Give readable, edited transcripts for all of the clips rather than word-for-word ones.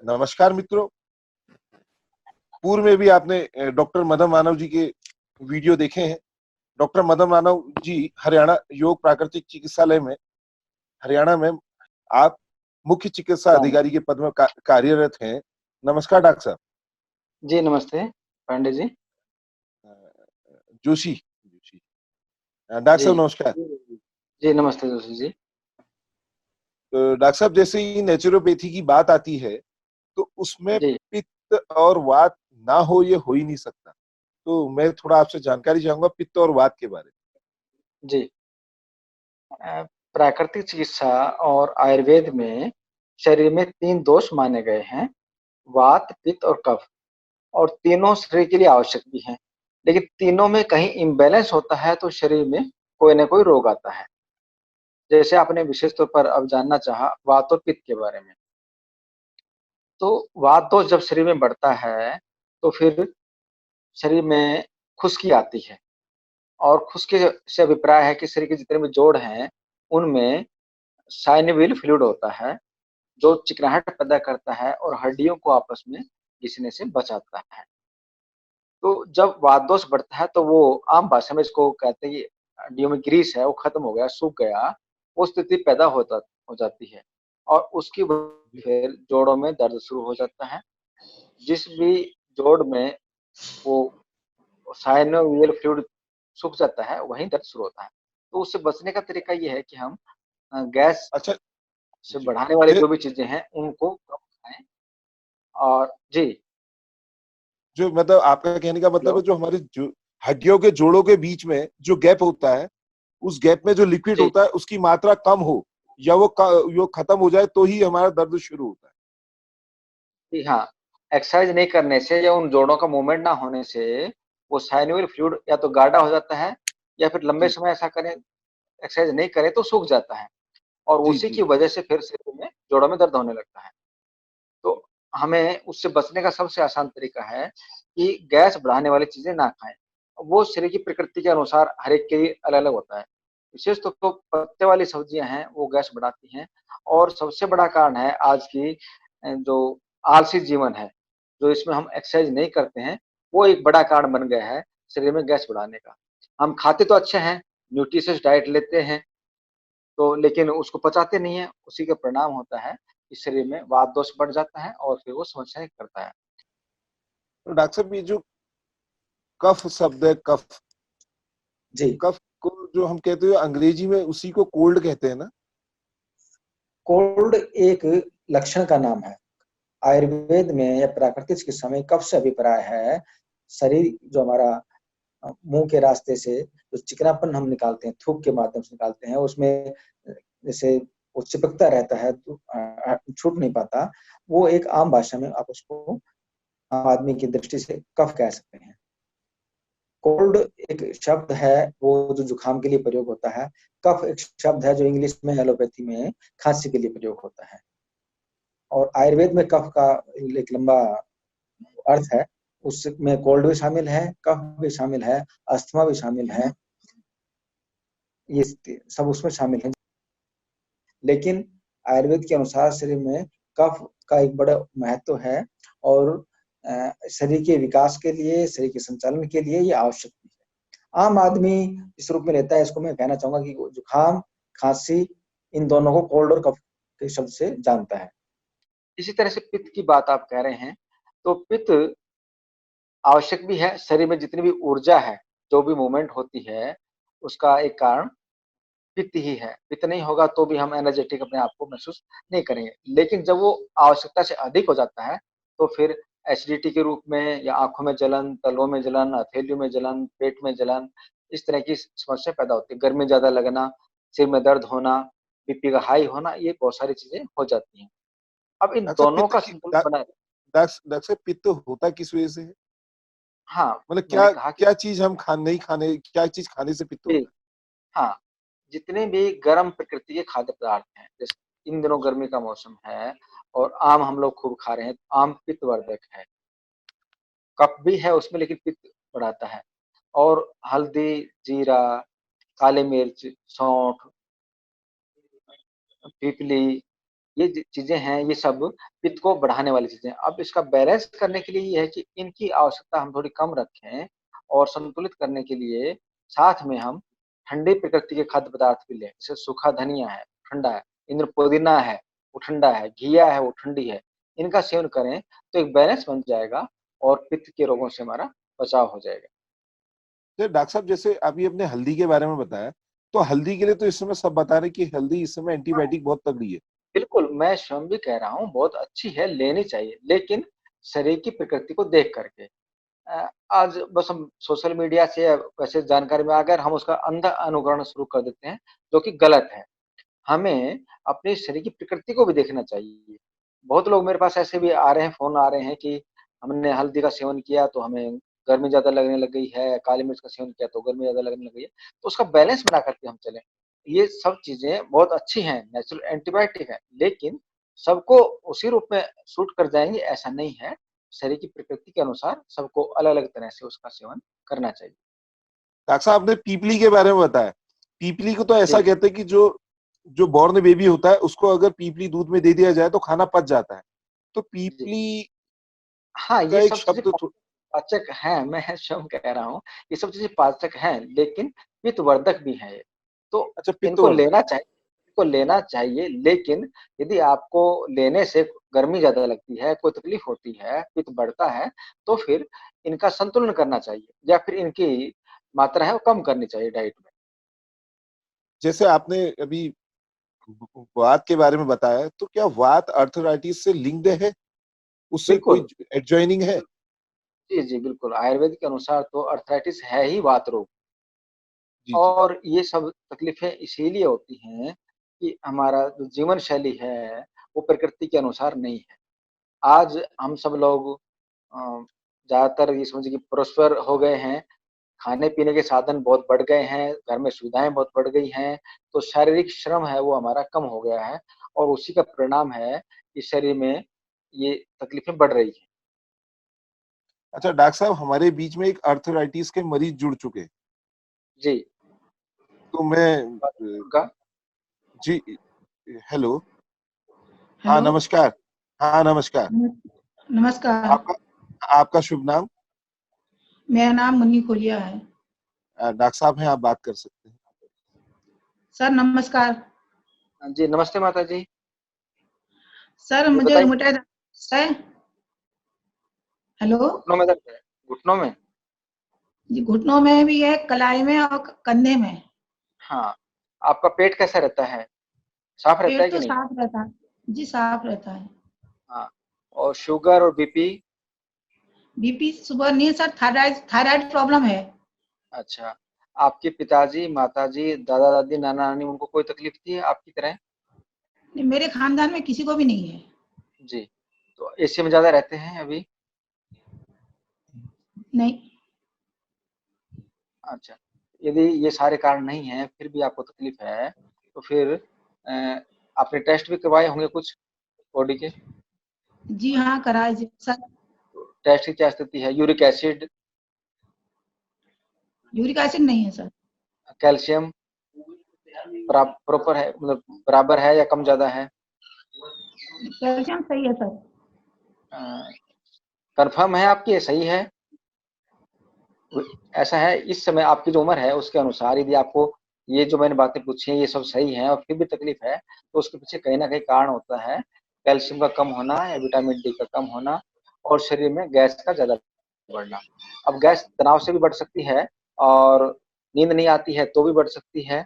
नमस्कार मित्रों। पूर्व में भी आपने डॉक्टर मदन मानव जी के वीडियो देखे हैं। डॉक्टर मदन मानव जी हरियाणा योग प्राकृतिक चिकित्सालय में हरियाणा में आप मुख्य चिकित्सा हाँ। अधिकारी के पद में कार्यरत हैं। नमस्कार डॉक्टर साहब। जी नमस्ते पांडे जी। जोशी जोशी डॉक्टर जी साहब नमस्कार। जी नमस्ते जोशी जी। तो डॉक्टर साहब, जैसे ही नेचुरोपैथी की बात आती है तो उसमें जी पित्त और वात ना हो, ये हो ही नहीं सकता। तो मैं थोड़ा आपसे जानकारी चाहूंगा पित्त और वात के बारे जी प्राकृतिक चिकित्सा और आयुर्वेद में शरीर में 3 दोष माने गए हैं, वात, पित्त और कफ। और तीनों शरीर के लिए आवश्यक भी हैं। लेकिन तीनों में कहीं इम्बैलेंस होता है तो शरीर में कोई ना कोई रोग आता है। जैसे आपने विशेष तौर पर अब जानना चाहा वात और पित्त के बारे में। तो वात दोष जब शरीर में बढ़ता है तो फिर शरीर में खुश्की आती है। और खुश्की से अभिप्राय है कि शरीर के जितने भी जोड़ हैं, उनमें साइनोवियल फ्लूइड होता है, जो चिकनाहट पैदा करता है और हड्डियों को आपस में घिसने से बचाता है। तो जब वात दोष बढ़ता है तो वो आम भाषा में इसको कहते हैं कि हड्डियों में ग्रीस है, वो खत्म हो गया, सूख गया, वो स्थिति पैदा हो जाती है और उसकी वजह से फिर जोड़ों में दर्द शुरू हो जाता है। जिस भी जोड़ में वो साइनोवियल फ्लूइड सूख जाता है, वहीं दर्द शुरू होता है। तो उससे बचने का तरीका ये है कि हम गैस अच्छा से जी। बढ़ाने वाली जो भी चीज़ें हैं, उनको कम खाएँ। और जी, जो मतलब आपका कहने का मतलब हेलो। है, जो हमारे जो हड्डियों के जोड़ों के बीच में जो गैप होता है, उस गैप में जो लिक्विड जी, होता है उसकी मात्रा कम हो या वो खत्म हो जाए तो ही हमारा दर्द शुरू होता है। जी हाँ, एक्सरसाइज़ नहीं करने से या उन जोड़ों का मूवमेंट ना होने से, वो साइनोवियल फ्लूइड या तो गाढ़ा हो जाता है या फिर लंबे जी समय ऐसा करें एक्सरसाइज़ नहीं करें तो सूख जाता है और जी उसी जी की वजह से फिर शरीर में जोड़ों में दर्द होने लगता है। तो हमें उससे बचने का सबसे आसान तरीका है कि गैस बढ़ाने वाली चीज़ें ना खाएँ। वो शरीर की प्रकृति के अनुसार हर एक के लिए अलग-अलग होता है। विशेष तौर तो पत्ते वाली सब्जियाँ हैं, वो गैस बढ़ाती हैं और सबसे बड़ा कारण है आज की जो आलसी जीवन है, जो इसमें हम एक्सरसाइज़ नहीं करते हैं, वो एक बड़ा कारण बन गया है शरीर में गैस बढ़ाने का। हम खाते तो अच्छे हैं, न्यूट्रिशियस डाइट लेते हैं, तो लेकिन उसको पचाते नहीं हैं, उसी का परिणाम होता है कि शरीर में वात दोष बढ़ जाता है और फिर वो समस्याएँ करता है। तो डॉक्टर साहब, ये जो कफ शब्द है, कफ, तो जी, कफ को जो हम कहते हैं अंग्रेजी में उसी को कोल्ड कहते हैं ना। कोल्ड एक लक्षण का नाम है। आयुर्वेद में या प्राकृतिक चिकित्सा में कफ से अभिप्राय है, शरीर जो हमारा मुँह के रास्ते से जो चिकनापन हम निकालते हैं, थूक के माध्यम से निकालते हैं, उसमें जैसे वो चिपकता रहता है तो छूट नहीं पाता, वो एक आम भाषा में आप उसको आम आदमी की दृष्टि से कफ कह सकते हैं। कोल्ड एक शब्द है, वो जो जुकाम के लिए प्रयोग होता है। कफ एक शब्द है जो इंग्लिश में एलोपैथी में खांसी के लिए प्रयोग होता है। और आयुर्वेद में कफ का एक लंबा अर्थ है, उसमें कोल्ड भी शामिल है, कफ भी शामिल है, अस्थमा भी शामिल है, ये सब उसमें शामिल है। लेकिन आयुर्वेद के अनुसार शरीर में कफ का एक बड़ा महत्व है और शरीर के विकास के लिए, शरीर के संचालन के लिए ये आवश्यक भी है। आम आदमी इस रूप में लेता है, इसको मैं कहना चाहूंगा कि जुकाम, खांसी, इन दोनों को कोल्ड और कफ के शब्द से जानता है। इसी तरह से पित्त की बात आप कह रहे हैं, तो पित्त आवश्यक भी है। शरीर में जितनी भी ऊर्जा है, जो भी मूवमेंट होती है, उसका एक कारण पित्त ही है। पित्त नहीं होगा तो भी हम एनर्जेटिक अपने आप को महसूस नहीं करेंगे। लेकिन जब वो आवश्यकता से अधिक हो जाता है, तो फिर एसिडिटी के रूप में या आँखों में जलन, तलवों में जलन, हथेलियों में जलन, पेट में जलन, इस तरह की समस्या पैदा होती है। गर्मी ज़्यादा लगना, सिर में दर्द होना, बीपी का हाई होना, ये बहुत सारी चीज़ें हो जाती हैं। अब इन डॉक्टर साहब, दोनों का संतुलन बना। डॉक्टर साहब, पित्त होता किस वजह से है? हाँ, मतलब मैंने क्या कहा कि क्या चीज हम नहीं खाने, क्या चीज खाने से पित्त जी, होता हाँ, जितने भी गर्म प्रकृति के खाद्य पदार्थ हैं, जैसे इन दिनों गर्मी का मौसम है और आम हम लोग खूब खा रहे हैं, तो आम पित्तवर्धक है। कफ भी है उसमें लेकिन पित्त बढ़ाता है। और हल्दी, जीरा, काली मिर्च, सौंठ, पीपली, ये चीजें हैं, ये सब पित्त को बढ़ाने वाली चीजें। अब इसका बैलेंस करने के लिए ये है कि इनकी आवश्यकता हम थोड़ी कम रखें, और संतुलित करने के लिए साथ में हम ठंडी प्रकृति के खाद्य पदार्थ भी लें। जैसे सूखा धनिया है, ठंडा है, इंद्र पुदीना है, वो ठंडा है, घिया है, वो ठंडी है। इनका सेवन करें तो एक बैलेंस बन जाएगा और पित्त के रोगों से हमारा बचाव हो जाएगा। तो डॉक्टर साहब, जैसे अभी अपने हल्दी के बारे में बताया, तो हल्दी के लिए तो इस समय सब बता रहे कि हल्दी इस समय एंटीबायोटिक बहुत तगड़ी है। बिल्कुल, मैं स्वयं भी कह रहा हूँ बहुत अच्छी है, लेनी चाहिए, लेकिन शरीर की प्रकृति को देख करके। आज बस हम सोशल मीडिया से या वैसे जानकारी में अगर हम उसका अंधा अनुकरण शुरू कर देते हैं, जो कि गलत है। हमें अपने शरीर की प्रकृति को भी देखना चाहिए। बहुत लोग मेरे पास ऐसे भी आ रहे हैं, फ़ोन आ रहे हैं कि हमने हल्दी का सेवन किया तो हमें गर्मी ज़्यादा लगने लग गई है, काली मिर्च का सेवन किया तो गर्मी ज़्यादा लगने लग गई है। तो उसका बैलेंस बना करके हम चलें। ये सब चीज़ें बहुत अच्छी हैं, नेचुरल एंटीबायोटिक है, लेकिन सबको उसी रूप में सूट कर जाएँगी ऐसा नहीं है। शरीर की प्रकृति के अनुसार सबको अलग-अलग तरह से उसका सेवन करना चाहिए। डॉक्टर साहब, आपने पीपली के बारे में बताया। पीपली को तो ऐसा जी, कहते हैं कि जो जो बॉर्न बेबी होता है उसको अगर पीपली दूध में दे दिया जाए तो खाना पच जाता है। तो जी। पीपली हाँ, का ये एक सब चीज़ें शब्द पाचक हैं, मैं स्वयं कह रहा हूँ, ये सब चीज़ें पाचक हैं, लेकिन पित्तवर्धक भी हैं ये। तो अच्छा, इनको पित्तवर्धक। लेना चाहिए, लेकिन यदि आपको लेने से गर्मी ज़्यादा लगती है, कोई तकलीफ होती है, पित्त बढ़ता है, तो फिर इनका संतुलन करना चाहिए, या फिर इनकी मात्रा है वो कम करनी चाहिए डाइट में। जैसे आपने अभी वात के बारे में बताया, तो क्या वात अर्थराइटिस से लिंक्ड है? उससे कोई बिल्कुल, एडजॉइनिंग है? जी, जी, बिल्कुल, आयुर्वेद के अनुसार तो अर्थराइटिस है ही वात रोग। जी, जी। और ये सब तकलीफ़ें इसीलिए होती हैं कि हमारा जो जीवन शैली है, वो प्रकृति के अनुसार नहीं है। आज हम सब लोग अ, ज़्यादातर ये समझिए कि पुरस्वर हो गए हैं, खाने-पीने के साधन बहुत बढ़ गए हैं, घर में सुविधाएँ बहुत बढ़ गई हैं, तो शारीरिक श्रम है वो हमारा कम हो गया है, और उसी का परिणाम है कि शरीर में ये तकलीफ़ें बढ़ रही हैं। अच्छा डॉक्टर साहब, हमारे बीच में एक अर्थराइटिस के मरीज जुड़ चुके हैं। जी, तो मैं उनका जी, हेलो। हाँ, हेलो। नमस्कार। हाँ, नमस्कार। नमस्कार। आपका आपका शुभ नाम? मेरा नाम मुन्नी कोलिया है। डॉक्टर साहब हैं, आप बात कर सकते हैं। सर नमस्कार। जी, नमस्ते माताजी। सर जी, मुझे बताइए। रुमेटॉइड है। हेलो। घुटनों में दर्द है? घुटनों में? जी, घुटनों में भी है, कलाई में और कंधे में। हाँ, आपका पेट कैसा रहता है? साफ रहता है पेट कि तो नहीं? साफ रहता है। जी, साफ रहता है। हाँ, और शुगर और बीपी? बीपी सुबह नहीं सर, थायराइड थायराइड प्रॉब्लम है। अच्छा, आपके पिताजी, माताजी, दादा-दादी, नाना-नानी उनको कोई तकलीफ थी आपकी तरह? नहीं, मेरे खानदान में किसी को भी नहीं है। जी, तो एसी में ज़्यादा रहते हैं अभी? नहीं। अच्छा, यदि ये सारे कारण नहीं हैं, फिर भी आपको तकलीफ है, तो फिर आपने टेस्ट भी करवाए होंगे कुछ बॉडी के? जी हाँ, कराए जी सर। तो टेस्ट की क्या स्थिति है? यूरिक एसिड, यूरिक एसिड नहीं है सर। कैल्शियम प्रॉपर है, मतलब बराबर है या कम ज़्यादा है? कैल्शियम सही है सर। अ, कन्फर्म है आपकी ये सही है? ऐसा है, इस समय आपकी जो उम्र है उसके अनुसार यदि आपको ये जो मैंने बातें पूछी हैं ये सब सही हैं और फिर भी तकलीफ है, तो उसके पीछे कहीं न कहीं कारण होता है, कैल्शियम का कम होना या विटामिन डी का कम होना, और शरीर में गैस का ज़्यादा बढ़ना। अब गैस तनाव से भी बढ़ सकती है, और नींद नहीं आती है तो भी बढ़ सकती है,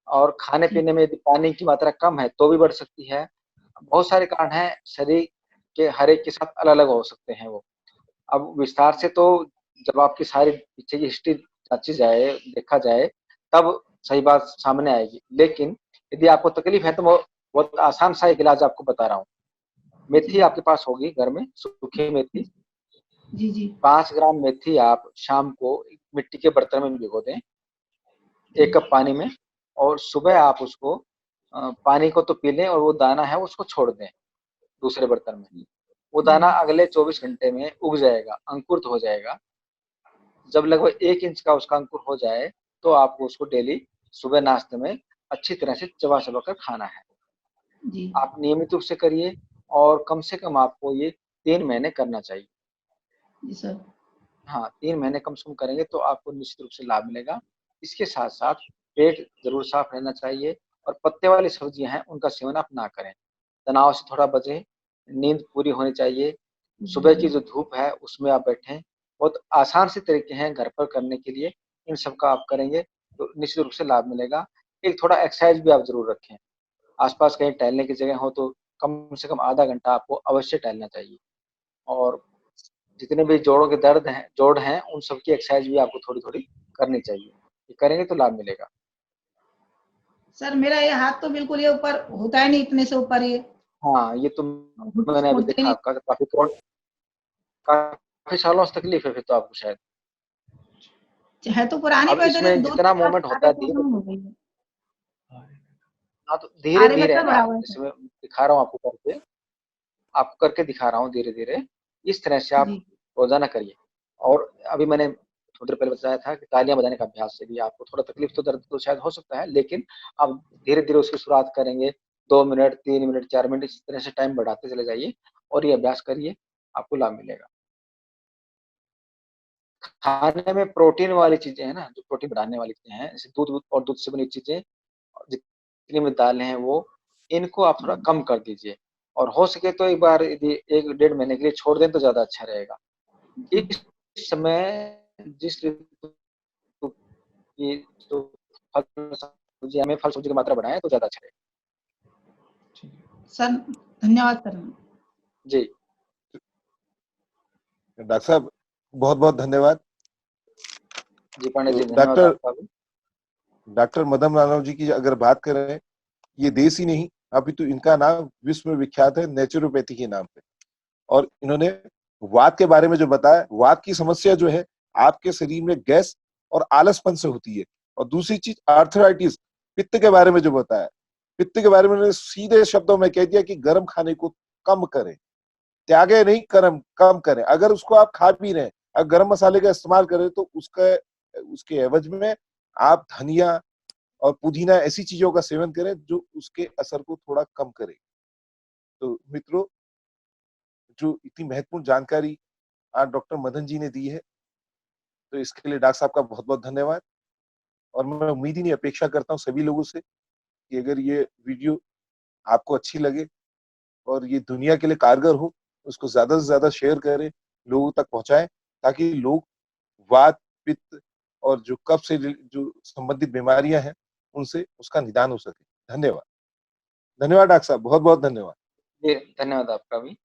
और ठीक। खाने-पीने में यदि पानी की मात्रा कम है तो भी बढ़ सकती है। बहुत सारे कारण हैं, शरीर के हर एक के साथ अलग-अलग हो सकते हैं वो। अब विस्तार से तो जब आपकी सारी पीछे की हिस्ट्री जाँची जाए, देखा जाए, तब सही बात सामने आएगी। लेकिन यदि आपको तकलीफ है तो वो बहुत आसान सा एक इलाज आपको बता रहा हूँ। मेथी जी। आपके पास होगी घर में, सूखी मेथी। जी, जी। 5 ग्राम मेथी आप शाम को मिट्टी के बर्तन में भिगो दें, 1 कप पानी में, और सुबह आप उसको पानी को तो पी लें और वो दाना है उसको छोड़ दें दूसरे बर्तन में। वो दाना जी। अगले 24 घंटे में उग जाएगा, अंकुरित हो जाएगा। जब लगभग 1 इंच का उसका अंकुर हो जाए, तो आपको उसको डेली सुबह नाश्ते में अच्छी तरह से चबा-चबा कर खाना है। जी आप नियमित रूप से करिए और कम से कम आपको ये 3 महीने करना चाहिए। जी सर। हाँ, 3 महीने कम से कम करेंगे तो आपको निश्चित रूप से लाभ मिलेगा। इसके साथ-साथ पेट ज़रूर साफ रहना चाहिए और पत्ते वाली सब्जियाँ हैं, उनका सेवन आप ना करें। तनाव से थोड़ा बचें, नींद पूरी होनी चाहिए, सुबह की जी जो धूप है, उसमें आप बैठें। बहुत आसान से तरीके हैं घर पर करने के लिए, इन सब का आप करेंगे तो निश्चित रूप से लाभ मिलेगा। एक थोड़ा एक्सरसाइज़ भी आप ज़रूर रखें। आस-पास कहीं टहलने की जगह हो तो कम से कम आधा घंटा आपको अवश्य टहलना चाहिए और जितने भी जोड़ हैं, उन सब की एक्सरसाइज भी आपको थोड़ी-थोड़ी करनी चाहिए। ये करेंगे तो लाभ मिलेगा। सर मेरा ये हाथ तो बिल्कुल ये ऊपर होता ही नहीं, इतने से ऊपर ये हाँ, ये तो मैंने अभी मुड़ते देखा नहीं। आपका काफ़ी सालों से तकलीफ है फिर तो आपको शायद। है तो पुरानी अब पर इधर इसमें 2-3 जितना साल मूवमेंट से होता है आदत हो गई है। हाँ, तो आरे धीरे-धीरे है बता ना, बराबर है। जैसे मैं दिखा रहा हूँ आपको करके दिखा रहा हूँ धीरे-धीरे। इस तरह से आप जी रोज़ाना करिए और अभी मैंने थोड़ी देर पहले बताया था कि तालियाँ बजाने का अभ्यास से भी आपको थोड़ा तकलीफ तो दर्द तो शायद हो सकता है, लेकिन आप धीरे-धीरे उसकी शुरुआत करेंगे। 2 मिनट, 3 मिनट, 4 मिनट इस तरह से टाइम बढ़ाते चले जाइए और ये अभ्यास करिए, आपको लाभ मिलेगा। खाने में प्रोटीन वाली चीज़ें हैं ना, जो प्रोटीन बढ़ाने वाली चीज़ें हैं, जैसे दूध और दूध से बनी चीज़ें, जितनी भी दालें हैं वो, इनको आप थोड़ा कम कर दीजिए और हो सके तो एक बार यदि 1 डेढ़ महीने के लिए छोड़ दें तो ज़्यादा अच्छा रहेगा। जी इस समय जिस ऋतु की जो फल सब्जियाँ में फल सब्जी की मात्रा बढ़ाएँ तो ज़्यादा अच्छा रहेगा। सर धन्यवाद सर। जी, डॉक्टर साहब बहुत-बहुत धन्यवाद। जी पांडे तो जी धन्यवाद आपका भी। डॉक्टर मदन मानव जी की अगर बात करें, ये देश ही नहीं, अभी तो इनका नाम विश्व में विख्यात है नेचुरोपैथी के नाम पे। और इन्होंने वात के बारे में जो बताया, वात की समस्या जो है, आपके शरीर में गैस और आलसपन से होती है। और दूसरी चीज आर्थराइटिस, पित्त के बारे में जो बताया, पित्त के बारे में उन्होंने सीधे शब्दों में कह दिया कि गर्म खाने को कम करें, त्यागे नहीं, कम करें। अगर उसको आप खा भी रहे हैं, अगर गरम मसाले का इस्तेमाल करें तो उसका उसके एवज में आप धनिया और पुदीना ऐसी चीजों का सेवन करें जो उसके असर को थोड़ा कम करे। तो मित्रों, जो इतनी महत्वपूर्ण जानकारी आज डॉक्टर मदन जी ने दी है, तो इसके लिए डॉक्टर साहब का बहुत-बहुत धन्यवाद। और मैं उम्मीद ही नहीं, अपेक्षा करता हूँ सभी लोगों से कि अगर ये वीडियो आपको अच्छी लगे और ये दुनिया के लिए कारगर हो, उसको ज़्यादा से ज़्यादा शेयर करें, लोगों तक पहुँचाएँ, ताकि लोग वात, पित्त और जो कफ से जो संबंधित बीमारियाँ हैं, उनसे उसका निदान हो सके। धन्यवाद। धन्यवाद डॉक्टर साहब, बहुत-बहुत धन्यवाद। जी, धन्यवाद आपका भी।